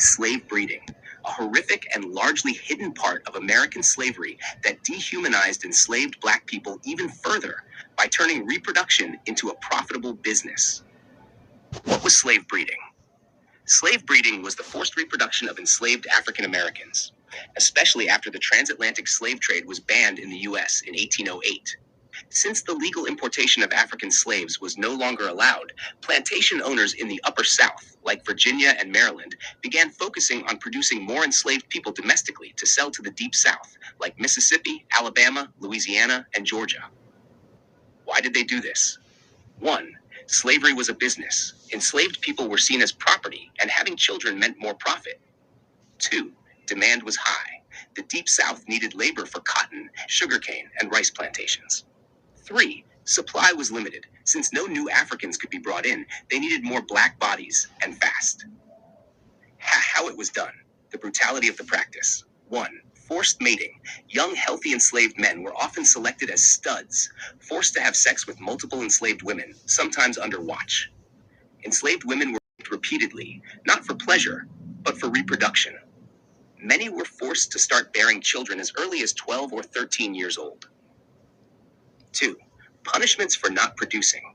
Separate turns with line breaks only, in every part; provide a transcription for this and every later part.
is slave breeding, a horrific and largely hidden part of American slavery that dehumanized enslaved Black people even further by turning reproduction into a profitable business. What was slave breeding? Slave breeding was the forced reproduction of enslaved African Americans, especially after the transatlantic slave trade was banned in the U.S. in 1808. Since the legal importation of African slaves was no longer allowed, plantation owners in the Upper South, like Virginia and Maryland, began focusing on producing more enslaved people domestically to sell to the Deep South, like Mississippi, Alabama, Louisiana, and Georgia. Why did they do this? 1. Slavery was a business. Enslaved people were seen as property, and having children meant more profit. 2. Demand was high. The Deep South needed labor for cotton, sugarcane, and rice plantations. 3. Supply was limited. Since no new Africans could be brought in, they needed more Black bodies, and fast. How it was done. The brutality of the practice. 1. Forced mating. Young, healthy enslaved men were often selected as studs, forced to have sex with multiple enslaved women, sometimes under watch. Enslaved women were raped repeatedly, not for pleasure, but for reproduction. Many were forced to start bearing children as early as 12 or 13 years old. 2. Punishments for not producing.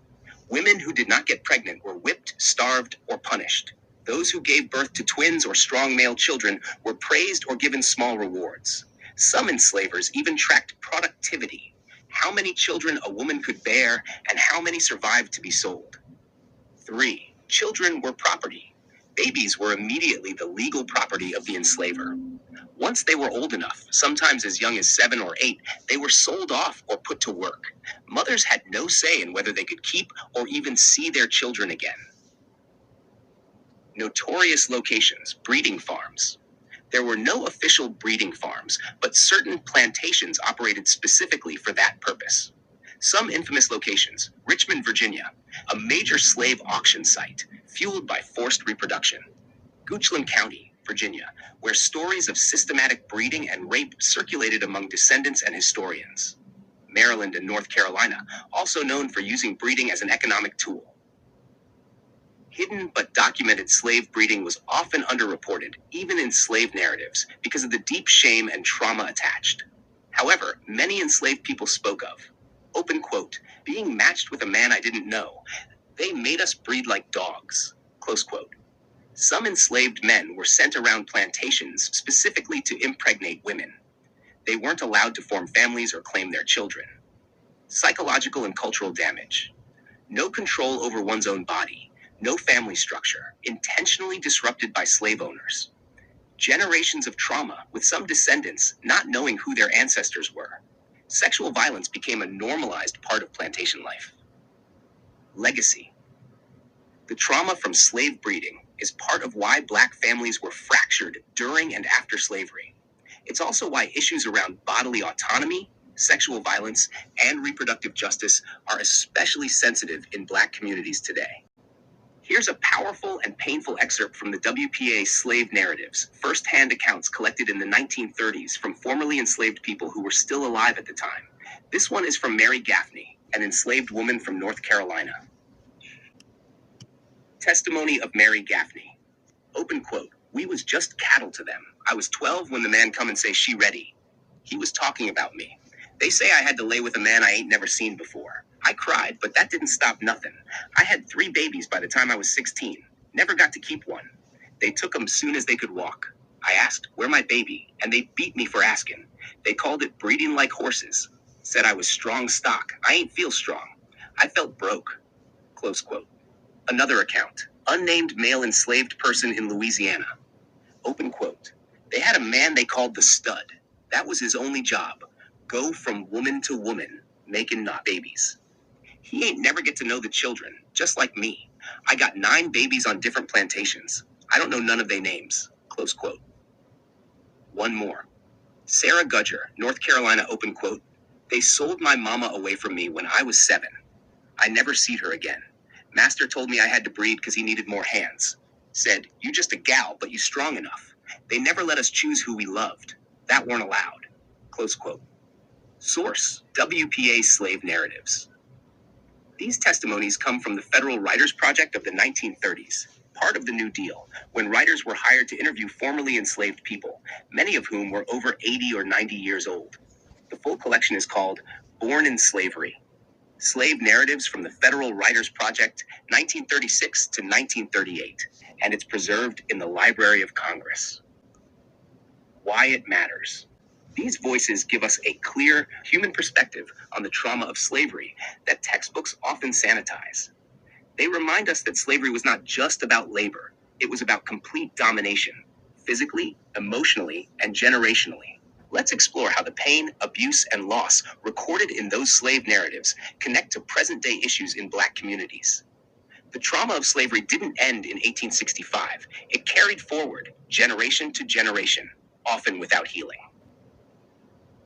Women who did not get pregnant were whipped, starved, or punished. Those who gave birth to twins or strong male children were praised or given small rewards. Some enslavers even tracked productivity, how many children a woman could bear and how many survived to be sold. 3. Children were property. Babies were immediately the legal property of the enslaver. Once they were old enough, sometimes as young as 7 or 8, they were sold off or put to work. Mothers had no say in whether they could keep or even see their children again. Notorious locations, breeding farms. There were no official breeding farms, but certain plantations operated specifically for that purpose. Some infamous locations: Richmond, Virginia, a major slave auction site, fueled by forced reproduction. Goochland County, Virginia, where stories of systematic breeding and rape circulated among descendants and historians. Maryland and North Carolina, also known for using breeding as an economic tool. Hidden but documented slave breeding was often underreported, even in slave narratives, because of the deep shame and trauma attached. However, many enslaved people spoke of, open quote, being matched with a man I didn't know. They made us breed like dogs, close quote. Some enslaved men were sent around plantations specifically to impregnate women. They weren't allowed to form families or claim their children. Psychological and cultural damage. No control over one's own body. No family structure, intentionally disrupted by slave owners. Generations of trauma, with some descendants not knowing who their ancestors were. Sexual violence became a normalized part of plantation life. Legacy. The trauma from slave breeding is part of why Black families were fractured during and after slavery. It's also why issues around bodily autonomy, sexual violence, and reproductive justice are especially sensitive in Black communities today. Here's a powerful and painful excerpt from the WPA slave narratives, first-hand accounts collected in the 1930s from formerly enslaved people who were still alive at the time. This one is from Mary Gaffney, an enslaved woman from North Carolina. Testimony of Mary Gaffney. Open quote, "We was just cattle to them. I was 12 when the man come and say she ready. He was talking about me. They say I had to lay with a man I ain't never seen before. I cried, but that didn't stop nothing. I had 3 babies by the time I was 16. Never got to keep one. They took them soon as they could walk. I asked, where my baby? And they beat me for asking. They called it breeding like horses. Said I was strong stock. I ain't feel strong. I felt broke." Close quote. Another account. Unnamed male enslaved person in Louisiana. Open quote. "They had a man they called the stud. That was his only job. Go from woman to woman, making not babies. He ain't never get to know the children, just like me. I got 9 babies on different plantations. I don't know none of their names." Close quote. One more. Sarah Gudger, North Carolina, open quote. "They sold my mama away from me when I was 7. I never seed her again. Master told me I had to breed because he needed more hands. Said, you just a gal, but you strong enough. They never let us choose who we loved. That weren't allowed." Close quote. Source: WPA slave narratives. These testimonies come from the Federal Writers Project of the 1930s. part of the New Deal, when writers were hired to interview formerly enslaved people, many of whom were over 80 or 90 years old. The full collection is called Born in Slavery: Slave Narratives from the Federal Writers Project, 1936 to 1938, and it's preserved in the Library of Congress. Why it matters. These voices give us a clear human perspective on the trauma of slavery that textbooks often sanitize. They remind us that slavery was not just about labor, it was about complete domination, physically, emotionally, and generationally. Let's explore how the pain, abuse, and loss recorded in those slave narratives connect to present-day issues in Black communities. The trauma of slavery didn't end in 1865. It carried forward, generation to generation, often without healing.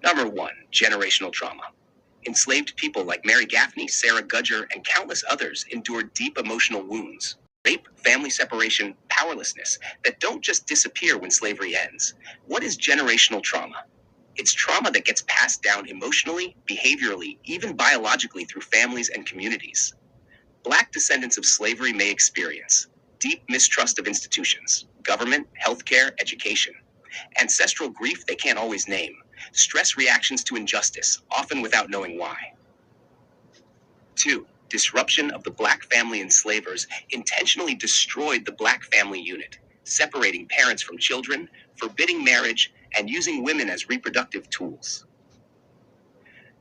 Number 1, generational trauma. Enslaved people like Mary Gaffney, Sarah Gudger, and countless others endured deep emotional wounds, rape, family separation, powerlessness that don't just disappear when slavery ends. What is generational trauma? It's trauma that gets passed down emotionally, behaviorally, even biologically through families and communities. Black descendants of slavery may experience deep mistrust of institutions, government, healthcare, education, ancestral grief they can't always name, stress reactions to injustice, often without knowing why. 2. Disruption of the Black family enslavers intentionally destroyed the Black family unit, separating parents from children, forbidding marriage, and using women as reproductive tools.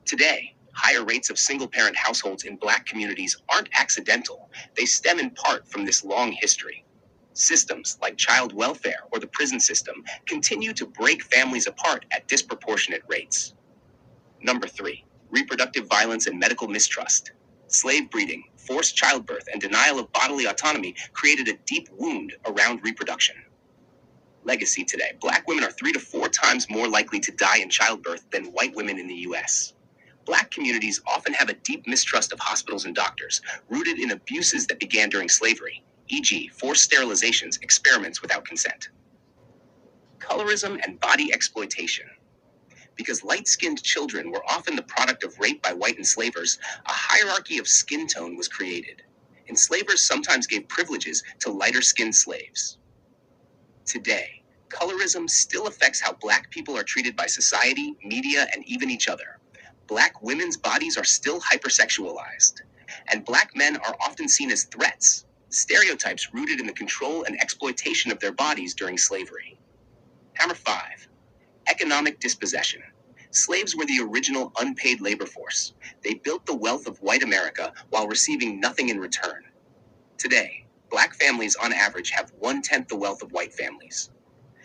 Today, higher rates of single-parent households in Black communities aren't accidental. They stem in part from this long history. Systems like child welfare or the prison system continue to break families apart at disproportionate rates. Number 3, reproductive violence and medical mistrust. Slave breeding, forced childbirth, and denial of bodily autonomy created a deep wound around reproduction. Legacy today. Black women are 3 to 4 times more likely to die in childbirth than white women in the U.S. Black communities often have a deep mistrust of hospitals and doctors, rooted in abuses that began during slavery, e.g., forced sterilizations, experiments without consent. Colorism and body exploitation. Because light-skinned children were often the product of rape by white enslavers, a hierarchy of skin tone was created. Enslavers sometimes gave privileges to lighter-skinned slaves. Today, colorism still affects how Black people are treated by society, media, and even each other. Black women's bodies are still hypersexualized, and Black men are often seen as threats, stereotypes rooted in the control and exploitation of their bodies during slavery. Number 5, economic dispossession. Slaves were the original unpaid labor force. They built the wealth of white America while receiving nothing in return. Today, Black families on average have 1/10 the wealth of white families.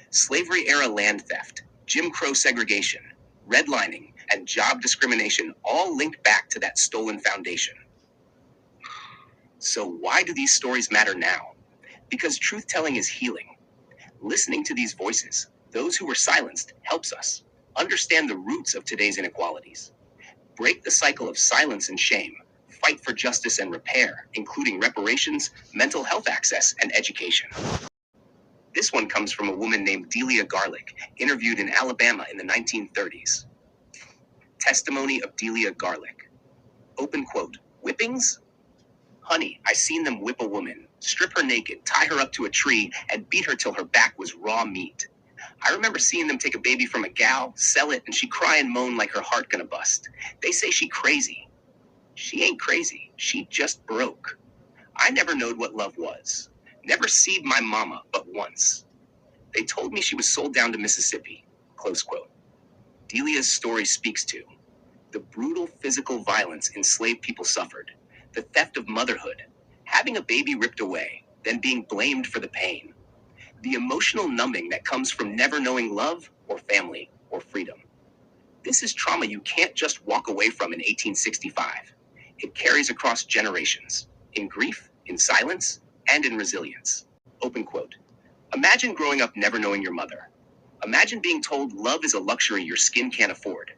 Slavery-era land theft, Jim Crow segregation, redlining, and job discrimination all link back to that stolen foundation. So why do these stories matter now? Because truth-telling is healing. Listening to these voices, those who were silenced, helps us understand the roots of today's inequalities, break the cycle of silence and shame, fight for justice and repair, including reparations, mental health access, and education. This one comes from a woman named Delia Garlick, interviewed in Alabama in the 1930s. Testimony of Delia Garlick. Open quote, "Whippings? Honey, I seen them whip a woman, strip her naked, tie her up to a tree, and beat her till her back was raw meat. I remember seeing them take a baby from a gal, sell it, and she cry and moan like her heart gonna bust. They say she crazy. She ain't crazy. She just broke. I never knowed what love was. Never seed my mama but once. They told me she was sold down to Mississippi." Close quote. Delia's story speaks to the brutal physical violence enslaved people suffered, the theft of motherhood, having a baby ripped away, then being blamed for the pain, the emotional numbing that comes from never knowing love or family or freedom. This is trauma you can't just walk away from in 1865. It carries across generations, in grief, in silence, and in resilience. Open quote. Imagine growing up never knowing your mother. Imagine being told love is a luxury your skin can't afford.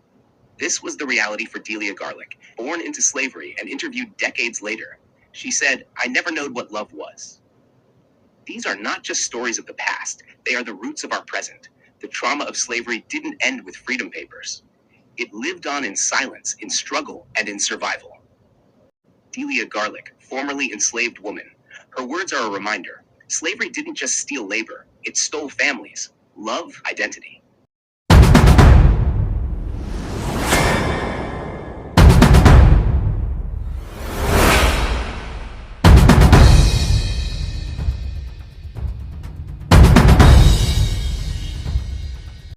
This was the reality for Delia Garlick, born into slavery and interviewed decades later. She said, "I never knowed what love was." These are not just stories of the past, they are the roots of our present. The trauma of slavery didn't end with freedom papers. It lived on in silence, in struggle, and in survival. Delia Garlick, formerly enslaved woman. Her words are a reminder. Slavery didn't just steal labor, it stole families, love, identity.